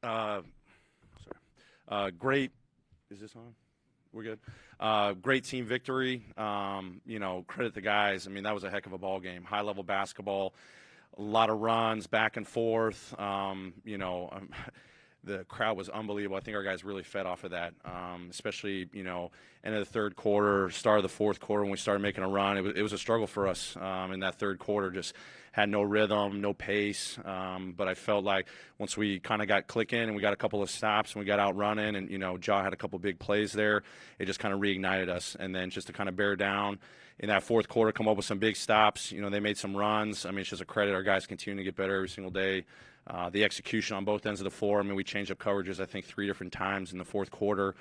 Uh, Great. Is this on? We're good. Great team victory. Credit the guys. I mean, that was a heck of a ball game. High level basketball. A lot of runs back and forth. The crowd was unbelievable. I think our guys really fed off of that, especially, end of the third quarter, start of the fourth quarter when we started making a run. It was a struggle for us in that third quarter, just had no rhythm, no pace. But I felt like once we kind of got clicking and we got a couple of stops and we got out running and, Ja had a couple big plays there, it just kind of reignited us. And then just to kind of bear down in that fourth quarter, come up with some big stops. They made some runs. I mean, it's just a credit. Our guys continue to get better every single day. The execution on both ends of the floor. I mean, we changed up coverages, I think, 3 different times in the fourth quarter,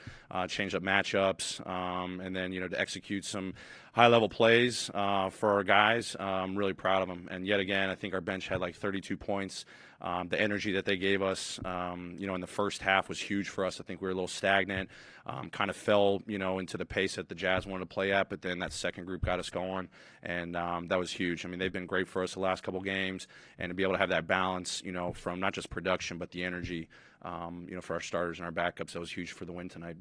changed up matchups, and then, to execute some high-level plays for our guys. I'm really proud of them. And yet again, I think our bench had like 32 points. The energy that they gave us, in the first half was huge for us. I think we were a little stagnant, kind of fell, into the pace that the Jazz wanted to play at, but then that second group got us going, and that was huge. I mean, they've been great for us the last couple games, and to be able to have that balance, from not just production but the energy, for our starters and our backups, that was huge for the win tonight.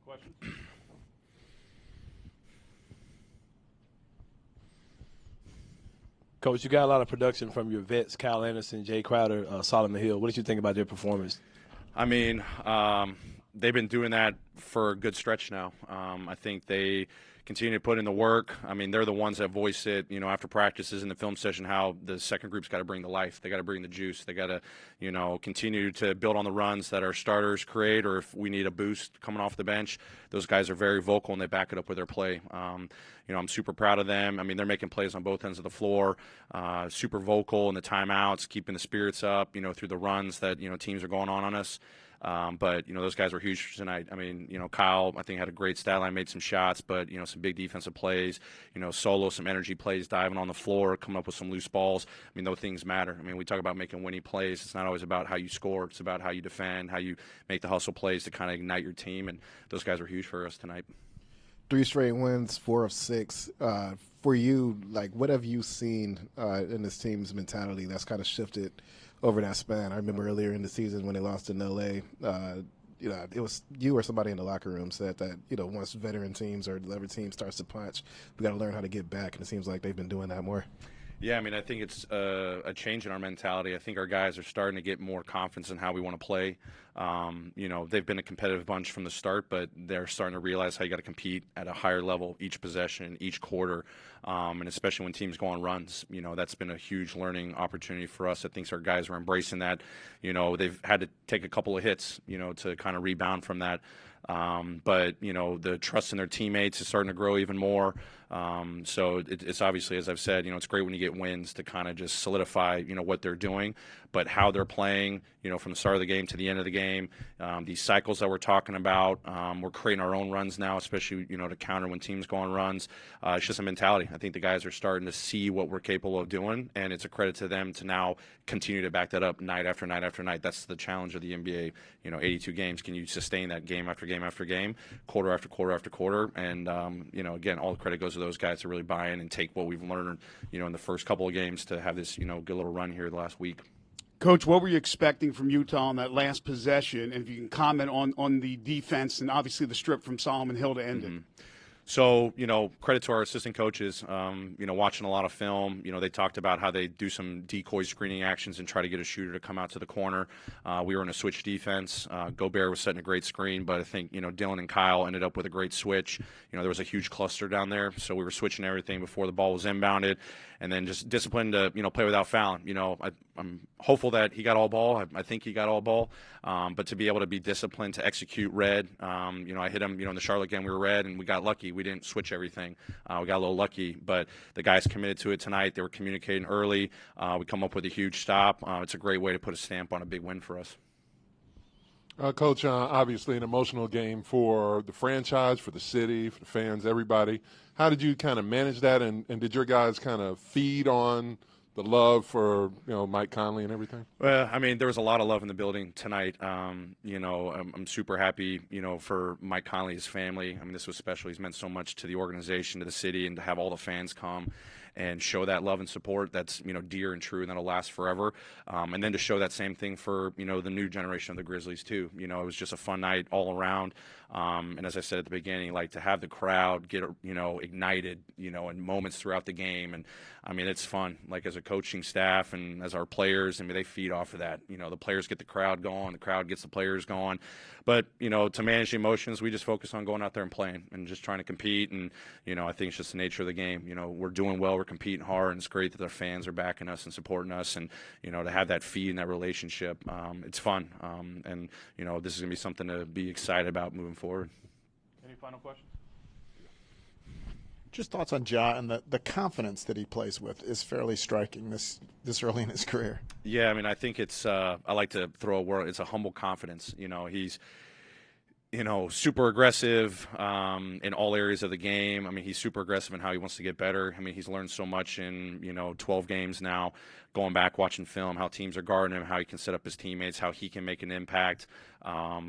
Question? Coach, you got a lot of production from your vets, Kyle Anderson, Jay Crowder, Solomon Hill. What did you think about their performance? I mean, they've been doing that for a good stretch now. I think they continue to put in the work. I mean, they're the ones that voice it, after practices in the film session, how the second group's got to bring the life. They got to bring the juice. They got to, continue to build on the runs that our starters create, or if we need a boost coming off the bench, those guys are very vocal and they back it up with their play. I'm super proud of them. I mean, they're making plays on both ends of the floor, super vocal in the timeouts, keeping the spirits up, through the runs that, teams are going on us. But, those guys were huge tonight. I mean, Kyle, I think, had a great stat line, made some shots, but, some big defensive plays, solo, some energy plays, diving on the floor, coming up with some loose balls. I mean, those things matter. I mean, we talk about making winning plays. It's not always about how you score. It's about how you defend, how you make the hustle plays to kind of ignite your team. And those guys were huge for us tonight. 3 straight wins, 4 of 6. For you, like, what have you seen in this team's mentality that's kind of shifted over that span? I remember earlier in the season when they lost in L.A., it was you or somebody in the locker room said that, once veteran teams or the other team starts to punch, we got to learn how to get back, and it seems like they've been doing that more. Yeah, I mean, I think it's a change in our mentality. I think our guys are starting to get more confidence in how we want to play. They've been a competitive bunch from the start, but they're starting to realize how you got to compete at a higher level each possession, each quarter, and especially when teams go on runs. That's been a huge learning opportunity for us. I think our guys are embracing that. They've had to take a couple of hits, to kind of rebound from that. But the trust in their teammates is starting to grow even more. So it's obviously, as I've said, it's great when you get wins to kind of just solidify, what they're doing, but how they're playing, from the start of the game to the end of the game, these cycles that we're talking about, we're creating our own runs now, especially, to counter when teams go on runs. It's just a mentality. I think the guys are starting to see what we're capable of doing, and it's a credit to them to now continue to back that up night after night after night. That's the challenge of the NBA, 82 games. Can you sustain that game after game after game, quarter after quarter after quarter? And, again, all the credit goes to those guys to really buy in and take what we've learned, in the first couple of games to have this, good little run here the last week. Coach, what were you expecting from Utah on that last possession? And if you can comment on the defense and obviously the strip from Solomon Hill to end it. So, credit to our assistant coaches, watching a lot of film. They talked about how they do some decoy screening actions and try to get a shooter to come out to the corner. We were in a switch defense. Gobert was setting a great screen, but I think, Dylan and Kyle ended up with a great switch. There was a huge cluster down there, so we were switching everything before the ball was inbounded, and then just disciplined to, play without fouling. I'm hopeful that he got all ball. I think he got all ball, but to be able to be disciplined, to execute red. I hit him, in the Charlotte game we were red, and we got lucky. We didn't switch everything. We got a little lucky, but the guys committed to it tonight. They were communicating early. We come up with a huge stop. It's a great way to put a stamp on a big win for us. Coach, obviously an emotional game for the franchise, for the city, for the fans, everybody. How did you kind of manage that, and did your guys kind of feed on the love for, Mike Conley and everything? Well, I mean, there was a lot of love in the building tonight. I'm super happy, for Mike Conley, his family. I mean, this was special. He's meant so much to the organization, to the city, and to have all the fans come. and show that love and support that's, you know, dear and true and that'll last forever. And then to show that same thing for, you know, the new generation of the Grizzlies too. You know, it was just a fun night all around. And as I said at the beginning, like to have the crowd get, you know, ignited, you know, in moments throughout the game. And I mean, it's fun, like as a coaching staff and as our players, I mean, they feed off of that. You know, the players get the crowd going, the crowd gets the players going. But, you know, to manage the emotions, we just focus on going out there and playing and just trying to compete. And, you know, I think it's just the nature of the game. You know, we're doing well, we're competing hard, and it's great that our fans are backing us and supporting us. And, you know, to have that feed and that relationship, it's fun. And, you know, this is going to be something to be excited about moving forward. Any final questions? Just thoughts on Ja and the confidence that he plays with is fairly striking this early in his career. Yeah, I mean, I think it's I like to throw a word. It's a humble confidence. You know, he's, you know, super aggressive in all areas of the game. I mean, he's super aggressive in how he wants to get better. I mean, he's learned so much in, you know, 12 games now, going back, watching film, how teams are guarding him, how he can set up his teammates, how he can make an impact.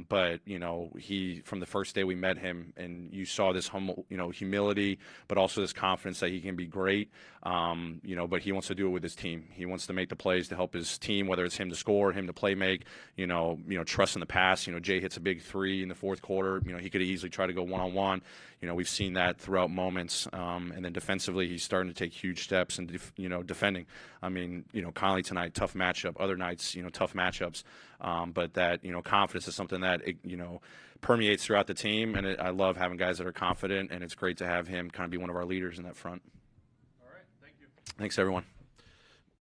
But, you know, he, from the first day we met him, and you saw this humble, you know, humility, but also this confidence that he can be great. You know, but he wants to do it with his team. He wants to make the plays to help his team, whether it's him to score, him to play make, you know, trust in the pass. You know, Jay hits a big three in the fourth quarter. You know, he could have easily tried to go one-on-one. You know, we've seen that throughout moments. And then defensively, he's starting to take huge steps in, you know, defending. I mean, you know, Conley tonight, tough matchup. Other nights, you know, tough matchups. But that, you know, confidence is something that, you know, permeates throughout the team. And I love having guys that are confident, and it's great to have him kind of be one of our leaders in that front. All right. Thank you. Thanks, everyone.